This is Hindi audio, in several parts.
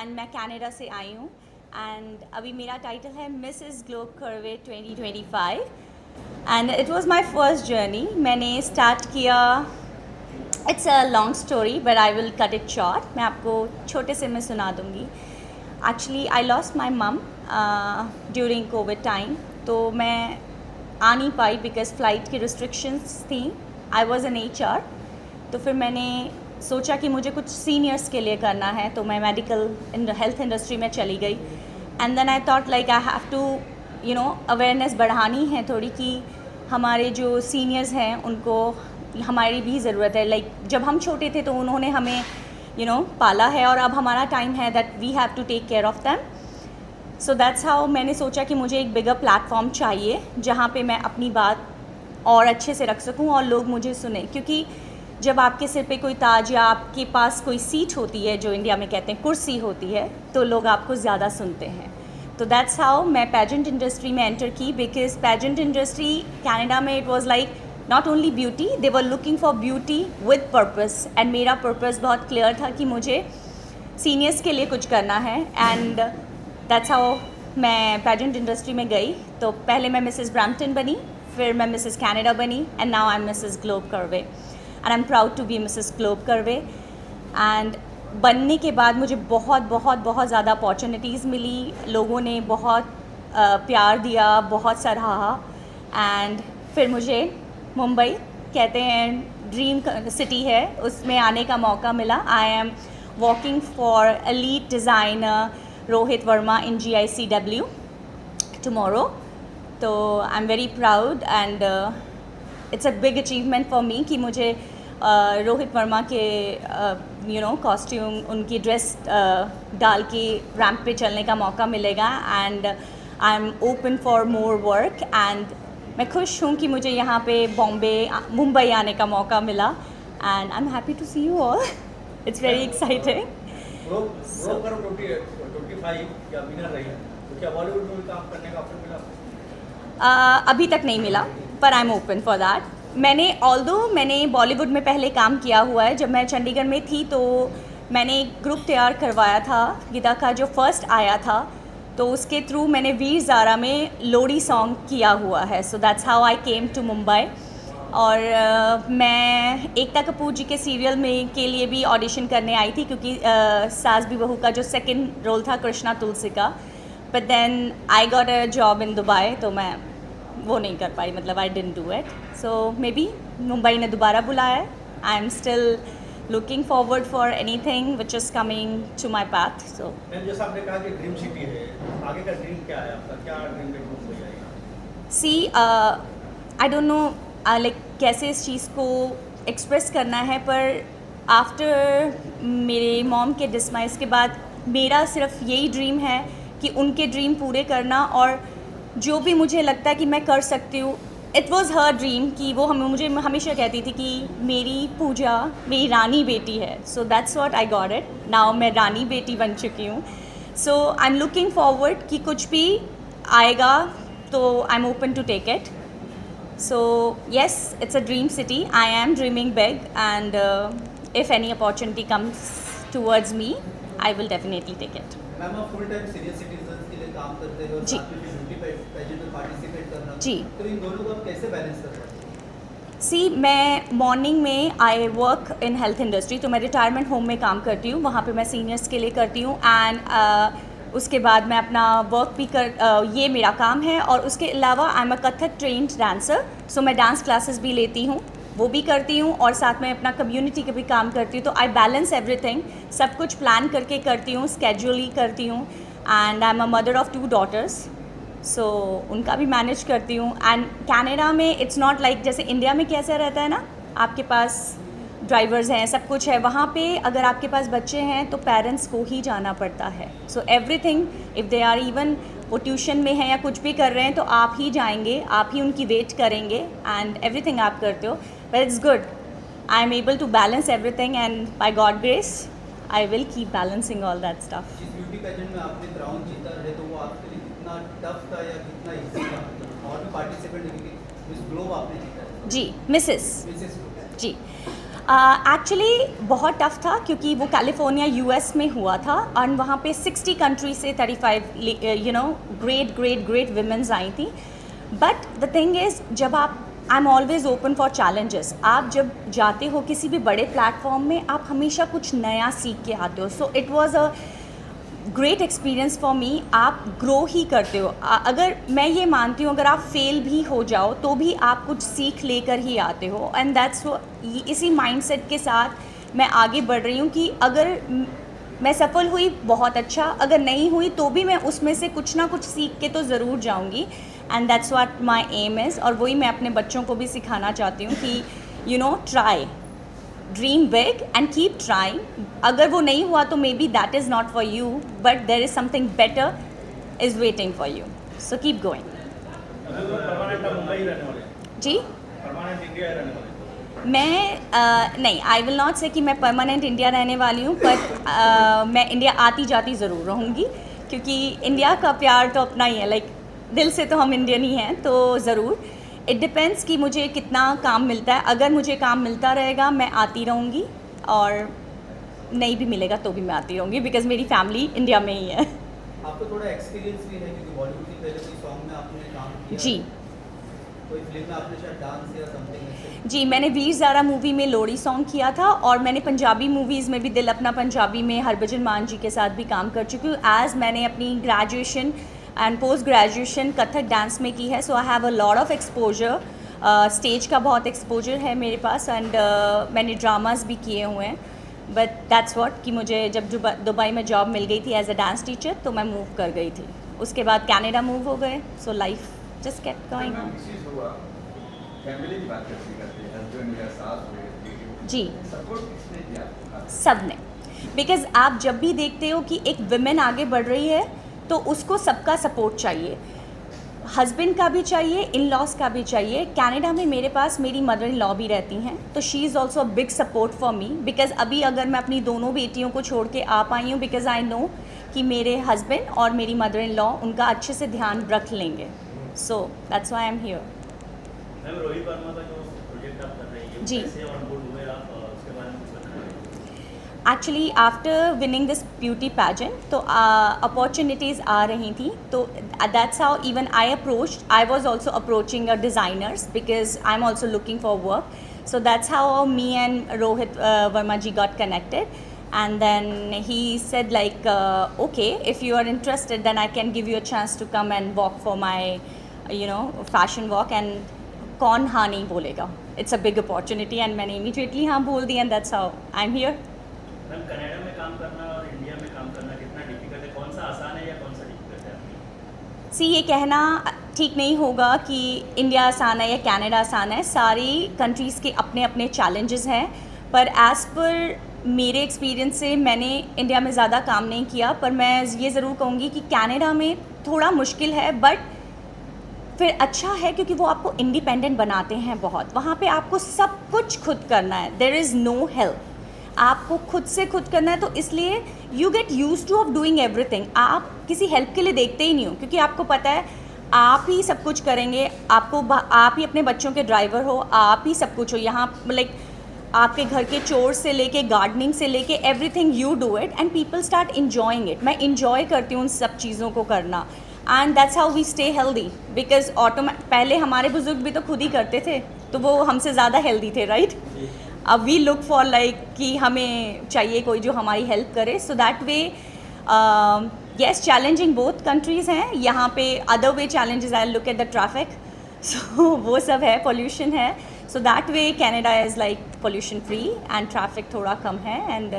एंड मैं कनाडा से आई हूँ एंड अभी मेरा टाइटल है Mrs globe curve 2025 and it was my first journey. मैंने स्टार्ट किया, it's a long story but I will cut it short. मैं आपको छोटे से में सुना दूँगी. एक्चुअली आई लॉस्ट माई मम ड्यूरिंग कोविड टाइम. तो मैं आ नहीं पाई बिकॉज फ़्लाइट की रिस्ट्रिक्शंस थी. I was an HR. तो फिर मैंने सोचा कि मुझे कुछ सीनियर्स के लिए करना है, तो मैं मेडिकल हेल्थ इंडस्ट्री में चली गई. And then I thought like I have to awareness बढ़ानी है थोड़ी, कि हमारे जो सीनियर्स हैं उनको हमारी भी ज़रूरत है. लाइक जब हम छोटे थे तो उन्होंने हमें पाला है, और अब हमारा टाइम है that we have to take care of them. So that's how मैंने सोचा कि मुझे एक बिगर प्लेटफॉर्म चाहिए जहाँ पे मैं अपनी बात और अच्छे से रख सकूँ और लोग मुझे सुने. क्योंकि जब आपके सिर पे कोई ताज या आपके पास कोई सीट होती है, जो इंडिया में कहते हैं कुर्सी होती है, तो लोग आपको ज़्यादा सुनते हैं. तो दैट्स हाउ मैं पेजेंट इंडस्ट्री में एंटर की. बिकॉज पेजेंट इंडस्ट्री कनाडा में it was like not only beauty, they were looking for beauty with purpose. And मेरा पर्पस बहुत क्लियर था कि मुझे सीनियर्स के लिए कुछ करना है. एंड दैट्स हाउ मैं पेजेंट इंडस्ट्री में गई. तो पहले मैं मिसेस ब्रैम्पटन बनी, फिर मैं मिसेस कनाडा बनी, and now I am Mrs globe curvy. And I am proud to be Mrs globe curvy. And बनने के बाद मुझे बहुत बहुत बहुत ज़्यादा अपॉर्चुनिटीज़ मिली. लोगों ने बहुत प्यार दिया, बहुत सराहा. एंड फिर मुझे मुंबई कहते हैं ड्रीम सिटी है, उसमें आने का मौका मिला. I am working for a lead designer Rohit Verma in GICW tomorrow. तो I am very proud and it's a big achievement for me कि मुझे रोहित वर्मा के कॉस्ट्यूम, उनकी ड्रेस डाल के रैंप पे चलने का मौका मिलेगा. And I am open for more work. And मैं खुश हूँ कि मुझे यहाँ पे मुंबई आने का मौका मिला. And I am happy to see you all. It's very exciting. अभी तक नहीं मिला, पर I am open for that. मैंने बॉलीवुड में पहले काम किया हुआ है. जब मैं चंडीगढ़ में थी तो मैंने एक ग्रुप तैयार करवाया था गीता का, जो फर्स्ट आया था. तो उसके थ्रू मैंने वीर ज़ारा में लोरी सॉन्ग किया हुआ है. So that's how I came to Mumbai. और मैं एकता कपूर जी के सीरियल में के लिए भी ऑडिशन करने आई थी, क्योंकि सास भी बहू का जो सेकंड रोल था कृष्णा तुलसी का. But then I got a job in Dubai, तो मैं वो नहीं कर पाई, मतलब I didn't do it. So maybe Mumbai ने दोबारा बुलाया है. I am still looking forward for anything which is coming to my path. So जैसा आपने कहा कि ड्रीम सिटी है, आगे का ड्रीम क्या है आपका? क्या ड्रीम में मुंबई आएगा? सी आई डोंट नो लाइक कैसे इस चीज़ को एक्सप्रेस करना है, पर आफ्टर मेरे मॉम के डिसमाइस के बाद मेरा सिर्फ यही ड्रीम है कि उनके ड्रीम पूरे करना. और जो भी मुझे लगता है कि मैं कर सकती हूँ, इट वॉज़ हर ड्रीम कि वो मुझे हमेशा कहती थी कि मेरी पूजा मेरी रानी बेटी है. So that's what I got it. Now मैं रानी बेटी बन चुकी हूँ. So I am looking forward कि कुछ भी आएगा तो I am open to take it. So yes, it's a dream city. I am dreaming big, and if any opportunity comes towards me, I will definitely take it. Ma'am, आप फुल टाइम सीनियर सिटीजन के लिए काम करते हो और जी. साथ में ब्यूटी पेजेंट में पार्टिसिपेट करना, जी. तो इन दोनों को आप कैसे बैलेंस कर पाते हैं? सी, मैं मॉर्निंग में I work in health industry, तो मैं रिटायरमेंट होम में काम करती हूँ. वहाँ पे मैं सीनियर्स के लिए करती हूँ. एंड उसके बाद मैं अपना वर्क भी ये मेरा काम है. और उसके अलावा I am a Kathak trained dancer. So मैं डांस क्लासेस भी लेती हूँ, वो भी करती हूँ, और साथ में अपना कम्युनिटी का भी काम करती हूँ. तो आई बैलेंस एवरीथिंग, सब कुछ प्लान करके करती हूँ, स्केड्यूली करती हूँ. And I am a mother of 2 daughters. सो उनका भी मैनेज करती हूँ. एंड कनाडा में इट्स नॉट लाइक जैसे इंडिया में कैसा रहता है ना, आपके पास ड्राइवर्स हैं, सब कुछ है. वहाँ पे अगर आपके पास बच्चे हैं तो पेरेंट्स को ही जाना पड़ता है. So everything, if they are even वो ट्यूशन में हैं या कुछ भी कर रहे हैं, तो आप ही जाएंगे, आप ही उनकी वेट करेंगे, एंड एवरीथिंग आप करते हो. But it's good. I am able to balance everything, and by God grace I will keep balancing all that stuff. जिस ब्यूटी पेजेंट में आपने क्राउन जीता है, तो वो आपके लिए कितना टफ था या कितना इजी था? और भी पार्टिसिपेंट मिस ग्लोब आपने जीता है. जी, मिसेस मिसेस जी. एक्चुअली बहुत टफ था क्योंकि वो कैलिफोर्निया यूएस में हुआ था और वहाँ पे 60 कंट्री से 35 ग्रेट ग्रेट ग्रेट विमेंस आई थी. बट द थिंग इज़, जब आप, I am always open for challenges. आप जब जाते हो किसी भी बड़े प्लेटफॉर्म में, आप हमेशा कुछ नया सीख के आते हो. So it was a great experience for me. आप ग्रो ही करते हो. अगर मैं ये मानती हूँ, अगर आप फेल भी हो जाओ तो भी आप कुछ सीख लेकर ही आते हो. एंड दैट्स इसी माइंडसेट के साथ मैं आगे बढ़ रही हूँ कि अगर मैं सफल हुई बहुत अच्छा, अगर नहीं हुई तो भी मैं उसमें से कुछ ना कुछ सीख के तो ज़रूर जाऊँगी. And that's what my aim is. और वही मैं अपने बच्चों को भी सिखाना चाहती हूँ कि try, dream big and keep trying. अगर वो नहीं हुआ तो may be that is not for you, but there is something better is waiting for you. So keep going. अभी तो परमानेंट मुंबई रहने वाले, जी, परमानेंट इंडिया रहने वाले. मैं नहीं, आई विल नॉट से कि मैं परमानेंट इंडिया रहने वाली हूँ, पर मैं इंडिया आती जाती ज़रूर रहूँगी क्योंकि इंडिया का प्यार तो अपना ही है. लाइक दिल से तो हम इंडियन ही हैं, तो ज़रूर. इट डिपेंड्स कि मुझे कितना काम मिलता है. अगर मुझे काम मिलता रहेगा मैं आती रहूँगी, और नहीं भी मिलेगा तो भी मैं आती रहूँगी बिकॉज मेरी फैमिली इंडिया में ही है. आपको थोड़ा एक्सपीरियंस भी है क्योंकि बॉलीवुड की पहले कोई सॉन्ग में आपने काम किया. जी कोई फिल्म में आपने शायद डांस या समथिंग ऐसे. जी, मैंने वीर ज़ारा मूवी में लोहड़ी सॉन्ग किया था, और मैंने पंजाबी मूवीज़ में भी दिल अपना पंजाबी में हरभजन मान जी के साथ भी काम कर चुकी हूँ. एज़ मैंने अपनी graduation and post graduation Kathak dance में की है. So I have a lot of exposure. Stage का बहुत एक्सपोजर है मेरे पास. एंड मैंने ड्रामास भी किए हुए हैं. बट दैट्स व्हाट कि मुझे जब दुबई में जॉब मिल गई थी एज अ डांस टीचर, तो मैं मूव कर गई थी. उसके बाद कनाडा मूव हो गए. So life just kept going on. Family की बात करते हैं, हस्बैंड या सास हुए, जी, सपोर्ट किसने किया आपको? सब ने. बिकॉज़ आप जब भी देखते हो कि एक विमेन आगे बढ़ रही है तो उसको सबका सपोर्ट चाहिए. हस्बैंड का भी चाहिए, इन लॉज का भी चाहिए. कनाडा में मेरे पास मेरी मदर इन लॉ भी रहती हैं, तो she is also a big support for me. Because अभी अगर मैं अपनी दोनों बेटियों को छोड़ के आ पाई हूँ, बिकॉज़ आई नो कि मेरे हस्बैंड और मेरी मदर इन लॉ उनका अच्छे से ध्यान रख लेंगे. So that's why I am here. Ma'am, Rohit Verma का जो प्रोजेक्ट आप कर रही हैं, जी. कैसे ऑन बोर्ड हुए आप, उसके बारे में कुछ बताइए. Actually after winning this beauty pageant, तो अपॉर्चुनिटीज़ आ रही थी. तो that's how even I approached. I was also approaching designers because I am also looking for work. So that's how me and Rohit Varma ji got connected. And then he said like, okay, if you are interested, then I can give you a chance to come and walk for my, fashion walk. And कौन हाँ नहीं बोलेगा. It's a big opportunity and मैंने immediately हाँ बोल दी, and that's how I'm here. Ma'am, Canada में काम करना और इंडिया में काम करना कितना डिफिकल्ट है? कौन सा आसान है या कौन सा डिफिकल्ट है आपके? सी, ये कहना ठीक नहीं होगा कि इंडिया आसान है या कनाडा आसान है. सारी कंट्रीज़ के अपने अपने चैलेंजेस हैं, पर एज़ पर मेरे एक्सपीरियंस से मैंने इंडिया में ज़्यादा काम नहीं किया. पर मैं ये ज़रूर कहूँगी कि कनाडा में थोड़ा मुश्किल है, बट फिर अच्छा है क्योंकि वो आपको इंडिपेंडेंट बनाते हैं बहुत. वहाँ पे आपको सब कुछ खुद करना है. There is no help. आपको खुद से खुद करना है, तो इसलिए you get use to of doing everything. आप किसी हेल्प के लिए देखते ही नहीं हो, क्योंकि आपको पता है आप ही सब कुछ करेंगे. आप ही अपने बच्चों के ड्राइवर हो, आप ही सब कुछ हो. यहाँ लाइक आपके घर के चोर से लेके गार्डनिंग से लेके everything you do it, and people start enjoying it. मैं इन्जॉय करती हूँ उन सब चीज़ों को करना. And that's how we stay healthy. Because पहले हमारे बुजुर्ग भी तो खुद ही करते थे, तो वो हमसे ज़्यादा हेल्दी थे, राइट? अब वी लुक फॉर लाइक कि हमें चाहिए कोई जो हमारी हेल्प करे. So that way yes, challenging both countries हैं. यहाँ पे other way challenges, I look at the traffic. So वो सब है, पोल्यूशन है. So that way Canada is like pollution free and traffic थोड़ा कम है, and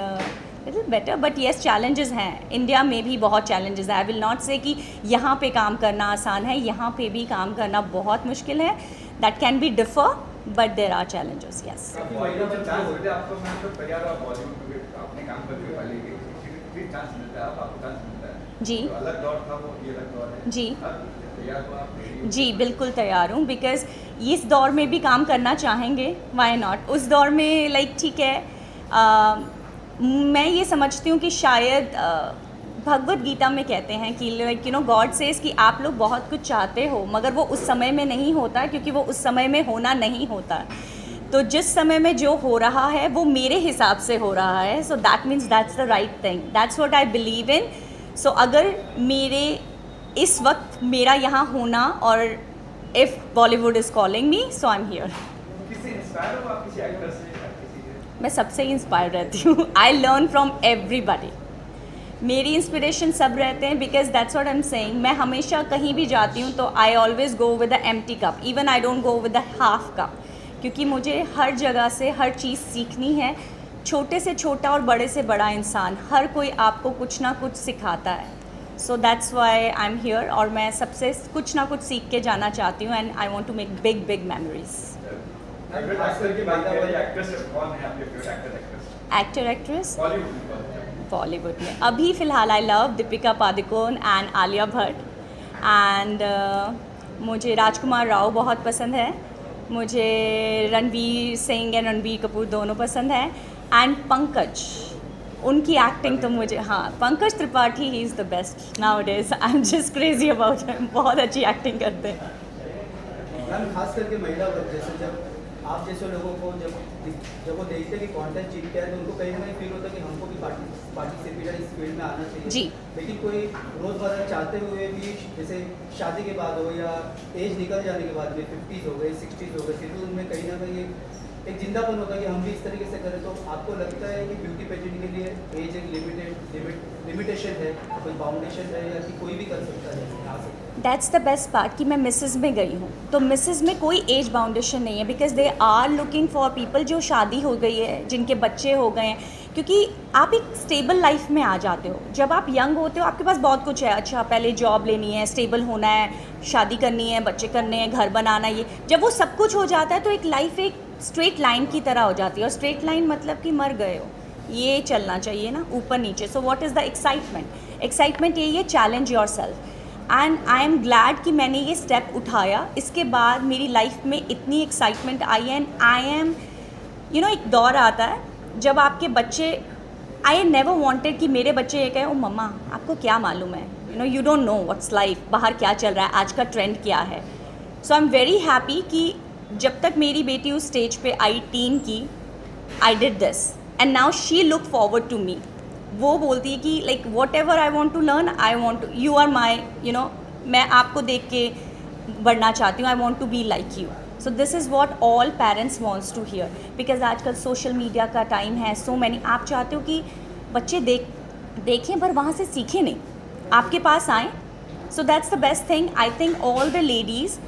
little better. But yes, challenges हैं. इंडिया में भी बहुत चैलेंजेस है. आई विल नॉट से कि यहाँ पे काम करना आसान है. यहाँ पे भी काम करना बहुत मुश्किल है. That can be differ, but there are challenges. Yes. Bollywood में चांस होते हैं आपको? मैं तो तैयार हूँ बॉलीवुड में अपने काम करने वाले भी चांस मिलता है, आपको चांस मिलता है. जी. जो अलग दौर था वो ये अलग दौर है. जी. अब तैयार हो आप? जी, बिल्कुल तैयार हूँ. बिकॉज़ इस दौर में भी काम करना चाहेंगे, व्हाई नॉट. उस दौर में लाइक ठीक है, मैं ये समझती हूँ कि शायद भगवत गीता में कहते हैं कि लाइक गॉड सेज कि आप लोग बहुत कुछ चाहते हो, मगर वो उस समय में नहीं होता, क्योंकि वो उस समय में होना नहीं होता. तो जिस समय में जो हो रहा है वो मेरे हिसाब से हो रहा है, so that means that's the right thing, that's what I believe in. So अगर मेरे इस वक्त मेरा यहाँ होना, और if Bollywood is calling me, so I am here. किससे इंस्पायर हो आप, किसी एक्टर से या किसी से? मैं सबसे इंस्पायर रहती हूँ। I learn from everybody. मेरी इंस्पिरेशन सब रहते हैं, because that's what I am saying. मैं हमेशा कहीं भी जाती हूँ तो I always go with the empty cup, even I don't go with the half cup, क्योंकि मुझे हर जगह से हर चीज़ सीखनी है। छोटे से छोटा और बड़े से बड़ा इंसान, हर कोई आपको कुछ ना कुछ सिखाता है। So that's why I am here, और मैं सबसे कुछ ना कुछ सीख के जाना चाहती हूँ, and I want to make big big memories. Favourite actor की बात करें, एक्ट्रेस कौन है आपके favourite actor actress? Actor actress Bollywood में? बॉलीवुड में अभी फ़िलहाल I love Deepika Padukone and Alia Bhatt, and मुझे राजकुमार राव बहुत पसंद है, मुझे रणवीर सिंह एंड रणबीर कपूर दोनों पसंद है, एंड पंकज, उनकी एक्टिंग तो मुझे, हाँ, Pankaj Tripathi, he is the best nowadays. I am just crazy about him, बहुत अच्छी एक्टिंग करते हैं। मैम खास करके महिला वर्ग, जैसे जब आप जैसे लोगों को जब वो देखते हैं कि कॉन्टेंट जीतते हैं तो उनको कहीं ना कहीं फील होता है कि हमको भी पार्टिसिपेट इस फील्ड में आना चाहिए जी। लेकिन कोई रोज़मर्रा चाहते हुए भी, जैसे शादी के बाद हो या एज निकल जाने के बाद में 50s हो गए 60s हो गए, फिर भी उनमें कहीं ना कहीं एक जिंदापन होता है कि हम भी इस तरीके से करें। तो आपको लगता है कि ब्यूटी पेजेंट के लिए एज एक लिमिटेशन है, कोई बाउंडेशन है, या कि कोई भी कर सकता है आ सकता है? दैट्स द बेस्ट पार्ट कि मैं मिसेज़ में गई हूँ, तो मिसेज़ में कोई एज बाउंडेशन नहीं है, because they are looking for people जो शादी हो गई है, जिनके बच्चे हो गए हैं, क्योंकि आप एक स्टेबल लाइफ में आ जाते हो। जब आप यंग होते हो आपके पास बहुत कुछ है, अच्छा पहले जॉब लेनी है, स्टेबल होना है, शादी करनी है, बच्चे करने हैं, घर बनाना, ये जब वो सब कुछ हो जाता है तो एक लाइफ एक स्ट्रेट लाइन की तरह हो जाती है, और स्ट्रेट लाइन मतलब कि मर गए हो, ये चलना चाहिए ना ऊपर नीचे। So what is the excitement? Excitement यही है, challenge your self, and I am glad कि मैंने ये स्टेप उठाया। इसके बाद मेरी लाइफ में इतनी excitement I, and I M एक दौर आता है जब आपके बच्चे, आई नेवर वांटेड कि मेरे बच्चे ये कहें, ओ मम्मा आपको क्या मालूम है, you don't know what's life, बाहर क्या चल रहा है, आज का ट्रेंड क्या है। So I am very happy कि जब तक मेरी बेटी उस स्टेज पे आई टीन की, I did this, and now she look forward to me. वो बोलती है कि like whatever I want to learn, I want to, you are my, मैं आपको देख के बढ़ना चाहती हूँ, I want to be like you. So this is what all parents wants to hear, because आजकल सोशल मीडिया का टाइम है, सो मैनी, आप चाहते हो कि बच्चे देखें पर वहाँ से सीखें नहीं, आपके पास आएँ। So that's the best thing. I think all the ladies,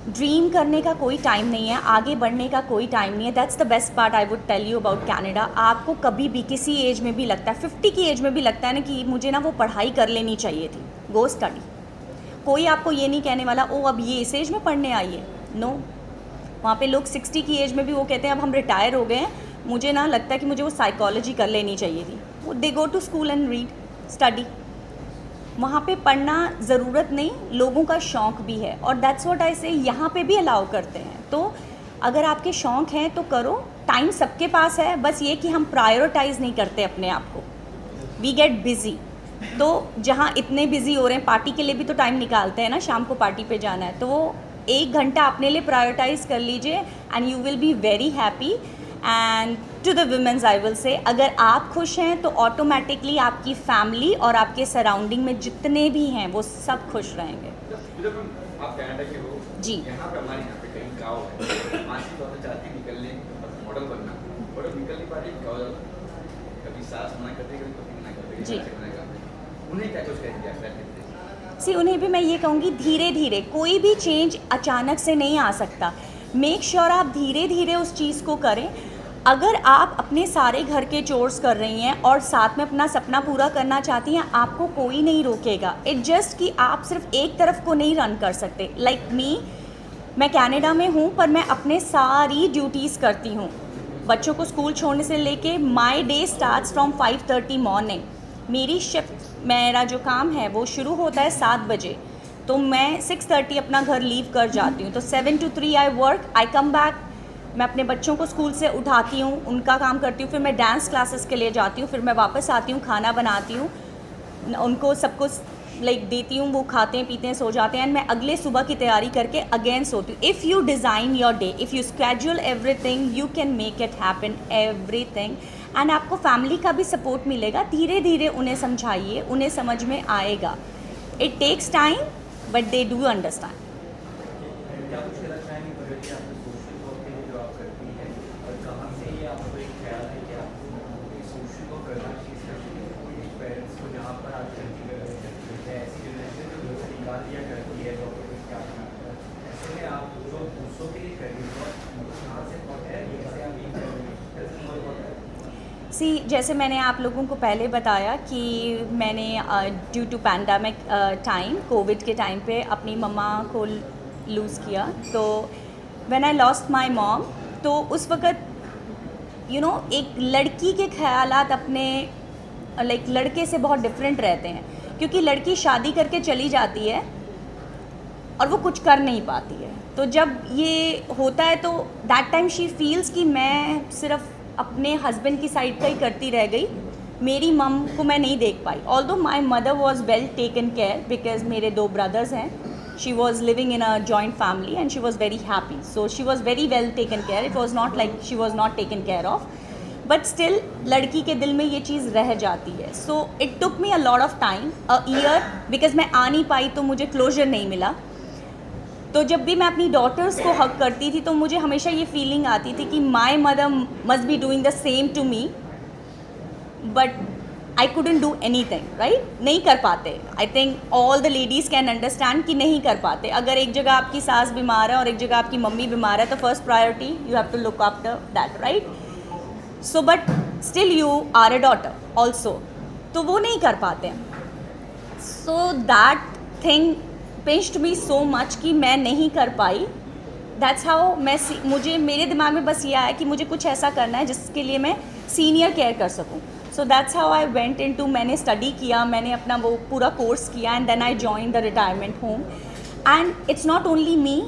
dream करने का कोई टाइम नहीं है, आगे बढ़ने का कोई टाइम नहीं है। That's the best part I would tell you about Canada. आपको कभी भी किसी एज में भी लगता है, 50 की एज में भी लगता है ना कि मुझे ना वो पढ़ाई कर लेनी चाहिए थी, गो स्टडी। कोई आपको ये नहीं कहने वाला ओ अब ये इस एज में पढ़ने आई है, नो। वहाँ पे लोग 60 की एज में भी वो कहते हैं अब हम रिटायर हो गए हैं, मुझे ना लगता है कि मुझे वो साइकोलॉजी कर लेनी चाहिए थी। वो they go to school and read, study. वहाँ पे पढ़ना ज़रूरत नहीं, लोगों का शौक़ भी है, और दैट्स व्हाट आई से, यहाँ पे भी अलाउ करते हैं। तो अगर आपके शौक़ हैं तो करो, टाइम सबके पास है, बस ये कि हम प्रायोरिटाइज़ नहीं करते अपने आप को, वी गेट बिज़ी। तो जहाँ इतने बिज़ी हो रहे हैं, पार्टी के लिए भी तो टाइम निकालते हैं ना, शाम को पार्टी पे जाना है, तो वो 1 घंटा अपने लिए प्रायोरिटाइज़ कर लीजिए, and you will be very happy. And to the women's I will say, अगर आप खुश हैं तो ऑटोमेटिकली आपकी फैमिली और आपके सराउंडिंग में जितने भी हैं वो सब खुश रहेंगे। जब आप कनाडा के हो जी। यहाँ पे हमारे यहाँ पे कई गाँव है, मासी बहुत चाहती है निकलने, मॉडल बनना, और अब निकल नहीं पा रही, और कभी सास मना करती है, कभी पति मना करती है, जी। उन्हें क्या कुछ कहेंगे? सी उन्हें भी मैं ये कहूँगी, धीरे धीरे, कोई भी चेंज अचानक से नहीं आ सकता। मेक श्योर आप धीरे धीरे उस चीज़ को करें। अगर आप अपने सारे घर के चोर्स कर रही हैं और साथ में अपना सपना पूरा करना चाहती हैं, आपको कोई नहीं रोकेगा। इट जस्ट कि आप सिर्फ एक तरफ को नहीं रन कर सकते। लाइक मी, मैं कनाडा में हूँ पर मैं अपने सारी ड्यूटीज़ करती हूँ। बच्चों को स्कूल छोड़ने से लेके my day starts from 5:30 morning. मेरी शिफ्ट, मेरा जो काम है वो शुरू होता है 7 बजे, तो मैं 6:30 अपना घर लीव कर जाती हूँ। तो 7 to 3 I work, I come back, मैं अपने बच्चों को स्कूल से उठाती हूँ, उनका काम करती हूँ, फिर मैं डांस क्लासेस के लिए जाती हूँ, फिर मैं वापस आती हूँ, खाना बनाती हूँ, उनको सबको लाइक देती हूँ, वो खाते हैं पीते हैं सो जाते हैं, एंड मैं अगले सुबह की तैयारी करके अगेन सोती हूँ. If you design your day, if you schedule everything, you can make it happen everything. And आपको फैमिली का भी सपोर्ट मिलेगा. धीरे धीरे उन्हें समझाइए, उन्हें समझ में आएगा. It takes time but they do understand. क्या कुछ लगता है कि बजट या आपके सोशल वर्क के लिए जो आप करती हैं और कहाँ से ये आपको एक ख्याल है कि आपको सोशल वर्क करना चाहिए, स्पेशली कोई पेरेंट्स को जहाँ पर आज करती है ऐसी जनरेशन जो घर से निकाल दिया करती है डॉक्टर क्या करना, ऐसे में आप जो दूसरों के लिए कर रही हो कहाँ से है, कैसे आप ये कर रही हैं, कैसे होता है? सी, जैसे मैंने आप लोगों को पहले बताया कि मैंने due to pandemic time, Covid के टाइम पे अपनी मम्मा को लूज़ किया. तो when I lost my mom, तो उस वक़्त यू नो एक लड़की के ख़यालात अपने लाइक लड़के से बहुत डिफरेंट रहते हैं, क्योंकि लड़की शादी करके चली जाती है और वो कुछ कर नहीं पाती है. तो जब ये होता है तो दैट टाइम शी फील्स कि मैं सिर्फ अपने हस्बैंड की साइड का ही करती रह गई, मेरी मम को मैं नहीं देख पाई. Although my mother was well taken care because मेरे 2 ब्रदर्स हैं. She was living in a joint family and she was very happy. So she was very well taken care. It was not like she was not taken care of, but still लड़की के दिल में ये चीज़ रह जाती है. So it took me a lot of time, a year, because मैं आ नहीं पाई तो मुझे क्लोजर नहीं मिला. तो जब भी मैं अपनी डॉटर्स को हक करती थी तो मुझे हमेशा ये फीलिंग आती थी कि my mother must be doing the same to me, but I couldn't do anything, right. नहीं कर पाते. I think all the ladies can understand कि नहीं कर पाते. अगर एक जगह आपकी सास बीमार है और एक जगह आपकी मम्मी बीमार है तो first priority you have to look after that, right. So but still you are a daughter also, तो वो नहीं कर पाते. So that thing pinched me so much कि मैं नहीं कर पाई. दैट्स हाउ मुझे मेरे दिमाग में बस ये आया कि मुझे कुछ ऐसा करना है जिसके लिए मैं सीनियर केयर कर सकूं. So that's how I went into, मैंने स्टडी किया, मैंने अपना वो पूरा कोर्स किया and then I join the retirement home. And it's not only me,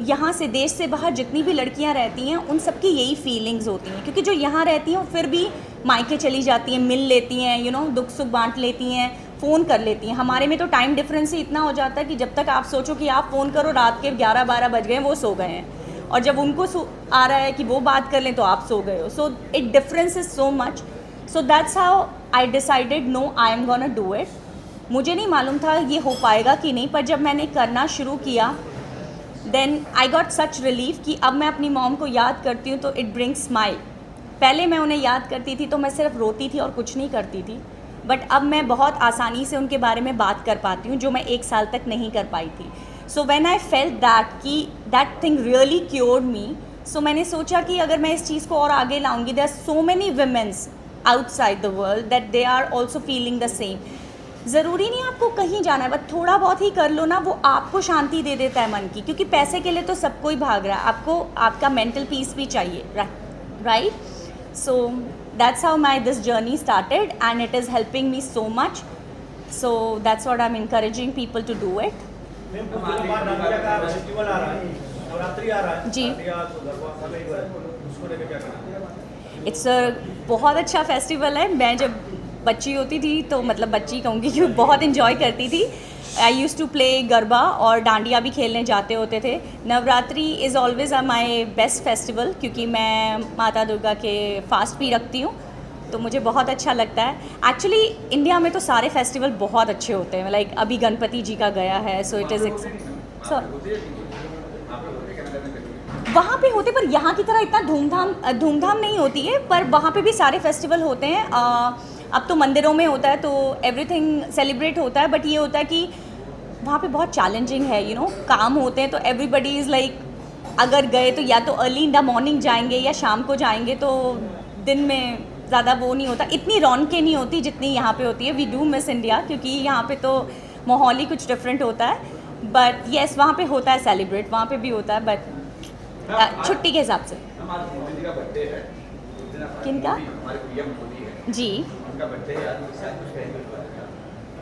यहाँ से देश से बाहर जितनी भी लड़कियाँ रहती हैं उन सबकी यही फीलिंग्स होती हैं, क्योंकि जो यहाँ रहती हैं वो फिर भी मायके चली जाती हैं, मिल लेती हैं, यू नो दुख सुख बांट लेती हैं, फ़ोन कर लेती हैं. हमारे में तो टाइम डिफरेंस ही इतना हो जाता है कि जब तक आप सोचो कि आप फ़ोन करो रात के 11-12 बज गए, वो सो गए हैं, और जब उनको आ रहा है कि वो बात कर लें तो आप सो गए हो. So it difference is so much. So that's how I decided no, I am gonna do it. मुझे नहीं मालूम था ये हो पाएगा कि नहीं, पर जब मैंने करना शुरू किया then I got such relief कि अब मैं अपनी मॉम को याद करती हूँ तो इट ब्रिंग्स स्माइल. पहले मैं उन्हें याद करती थी तो मैं सिर्फ रोती थी और कुछ नहीं करती थी, बट अब मैं बहुत आसानी से उनके बारे में बात कर पाती हूँ, जो मैं 1 साल तक नहीं कर पाई थी. So when I felt that कि दैट थिंग रियली क्योर्ड मी, सो मैंने सोचा कि अगर मैं इस चीज़ को और आगे लाऊंगी, there are so many womens outside the world that they are also feeling the same. ज़रूरी नहीं आपको कहीं जाना है, बट थोड़ा बहुत ही कर लो ना, वो आपको शांति दे देता है मन की, क्योंकि पैसे के लिए तो सब कोई भाग रहा है, आपको आपका मेंटल पीस भी चाहिए, right. So that's how this journey started and it is helping me so much. So that's what I'm encouraging people to do it. Ma'am, कुछ दिनों बाद डांडिया का फेस्टिवल आ रहा है, नवरात्रि आ रहा है जी. डांडिया तो गरबा सब एक बार उसको लेकर क्या करना है? इट्स अ बहुत अच्छा फेस्टिवल है. मैं जब बच्ची होती थी तो मतलब बच्ची कहूँगी कि बहुत इन्जॉय करती थी. आई यूज़ टू प्ले गरबा और डांडिया भी खेलने जाते होते थे. Navratri is always my best festival, क्योंकि मैं माता दुर्गा के फास्ट भी रखती हूँ, तो मुझे बहुत अच्छा लगता है. एक्चुअली इंडिया में तो सारे फेस्टिवल बहुत अच्छे होते हैं, लाइक अभी गणपति जी का गया है, सो इट इज़ वहाँ पे होते, पर यहाँ की तरह इतना धूमधाम नहीं होती है, पर वहाँ पे भी सारे फेस्टिवल होते हैं. अब तो मंदिरों में होता है तो एवरीथिंग सेलिब्रेट होता है, बट ये होता है कि वहाँ पे बहुत चैलेंजिंग है, यू नो काम होते हैं, तो एवरीबडी इज़ लाइक अगर गए तो या तो अर्ली इन द मॉर्निंग जाएंगे या शाम को जाएंगे, तो दिन में ज़्यादा वो नहीं होता, इतनी रौनकें नहीं होती जितनी यहाँ पे होती है. वी डू मिस इंडिया, क्योंकि यहाँ पे तो माहौल ही कुछ डिफरेंट होता है. बट येस, वहाँ पे होता है सेलिब्रेट, वहाँ पे भी होता है, बट छुट्टी के हिसाब से. किनका? जी,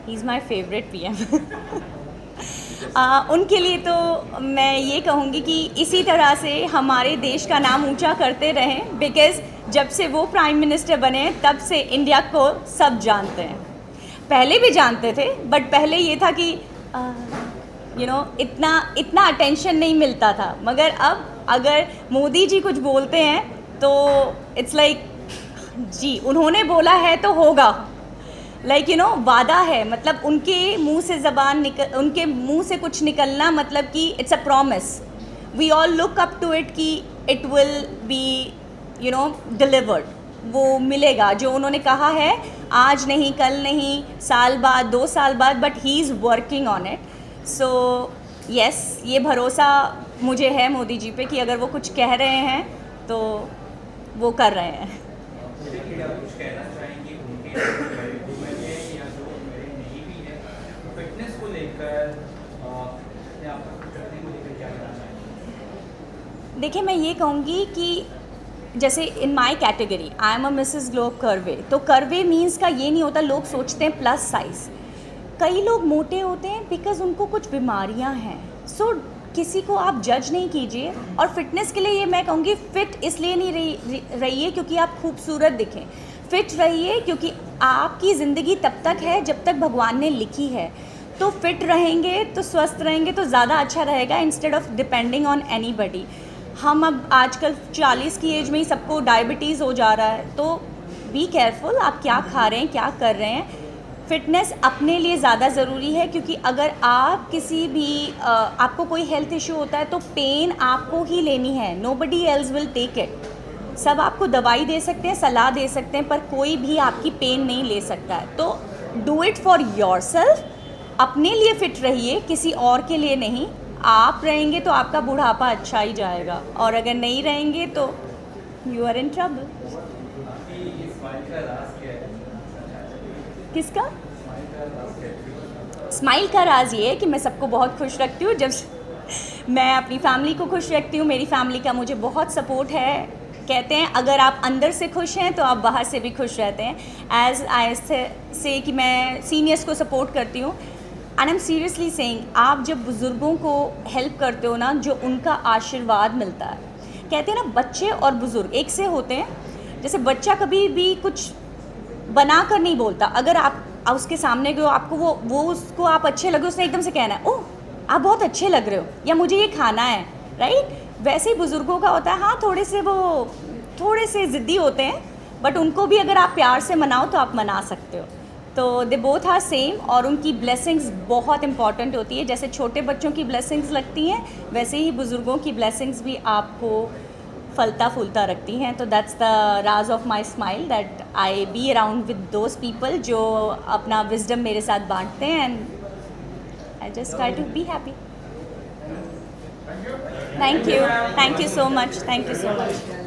he is my favourite PM. उनके लिए तो मैं ये कहूँगी कि इसी तरह से हमारे देश का नाम ऊंचा करते रहें, बिकॉज़ जब से वो प्राइम मिनिस्टर बने तब से इंडिया को सब जानते हैं. पहले भी जानते थे, बट पहले ये था कि इतना अटेंशन नहीं मिलता था। मगर अब अगर मोदी जी कुछ बोलते हैं तो इट्स लाइक जी उन्होंने बोला है तो होगा, वादा है, मतलब उनके मुंह से उनके मुंह से कुछ निकलना मतलब कि it's a promise. We all look up to it कि इट विल बी डिलीवर्ड, वो मिलेगा जो उन्होंने कहा है, आज नहीं, कल नहीं, साल बाद, 2 साल बाद, but he is working on it. So yes, ये भरोसा मुझे है मोदी जी पे कि अगर वो कुछ कह रहे हैं तो वो कर रहे हैं। देखिए, आप कुछ कहना चाहेंगे उनके जो मैंने या जो मेरे नहीं भी है, फिटनेस को लेकर अपने आप को करने को लेकर क्या कहना चाहेंगे? देखिए, मैं ये कहूँगी कि जैसे in my category I am a Mrs Glow Curvy, तो कर्वे मीन्स का ये नहीं होता, लोग सोचते हैं प्लस साइज़। कई लोग मोटे होते हैं बिकॉज उनको कुछ बीमारियां हैं। सो किसी को आप जज नहीं कीजिए। और फिटनेस के लिए ये मैं कहूँगी, फिट इसलिए नहीं रहिए क्योंकि आप खूबसूरत दिखें, फिट रहिए क्योंकि आपकी ज़िंदगी तब तक है जब तक भगवान ने लिखी है। तो फिट रहेंगे तो स्वस्थ रहेंगे तो ज़्यादा अच्छा रहेगा, instead of depending on anybody. हम अब आजकल 40 की एज में ही सबको डायबिटीज़ हो जा रहा है, तो बी केयरफुल आप क्या खा रहे हैं, क्या कर रहे हैं। फिटनेस अपने लिए ज़्यादा ज़रूरी है क्योंकि अगर आप किसी भी आपको कोई हेल्थ इशू होता है तो पेन आपको ही लेनी है, nobody else will take it. सब आपको दवाई दे सकते हैं, सलाह दे सकते हैं, पर कोई भी आपकी पेन नहीं ले सकता है। तो डू इट फॉर योरसेल्फ, अपने लिए फिट रहिए, किसी और के लिए नहीं। आप रहेंगे तो आपका बुढ़ापा अच्छा ही जाएगा, और अगर नहीं रहेंगे तो यू आर इन ट्रबल। किसका स्माइल का राज ये है कि मैं सबको बहुत खुश रखती हूँ। जब मैं अपनी फैमिली को खुश रखती हूँ, मेरी फैमिली का मुझे बहुत सपोर्ट है। कहते हैं अगर आप अंदर से खुश हैं तो आप बाहर से भी खुश रहते हैं। एज आई से कि मैं सीनियर्स को सपोर्ट करती हूँ, and I am seriously saying, आप जब बुज़ुर्गों को हेल्प करते हो ना, जो उनका आशीर्वाद मिलता है। कहते हैं ना, बच्चे और बुज़ुर्ग एक से होते हैं। जैसे बच्चा कभी भी कुछ बना कर नहीं बोलता, अगर आप उसके सामने गए, आपको वो उसको आप अच्छे लगे, उसने एकदम से कहना है, ओह आप बहुत अच्छे लग रहे हो, या मुझे ये खाना है, राइट। वैसे ही बुज़ुर्गों का होता है, हाँ थोड़े से ज़िद्दी होते हैं, बट उनको भी अगर आप प्यार से मनाओ तो आप मना सकते हो। तो दे बोथ आर सेम, और उनकी ब्लेसिंग्स बहुत इंपॉर्टेंट होती है। जैसे छोटे बच्चों की ब्लेसिंग्स लगती हैं, वैसे ही बुज़ुर्गों की ब्लेसिंग्स भी आपको फलता फूलता रखती हैं। तो दैट्स द राज of my smile, that I be around with those people जो अपना विजडम मेरे साथ बांटते हैं, and I just try to be happy. Thank you so much, thank you so much.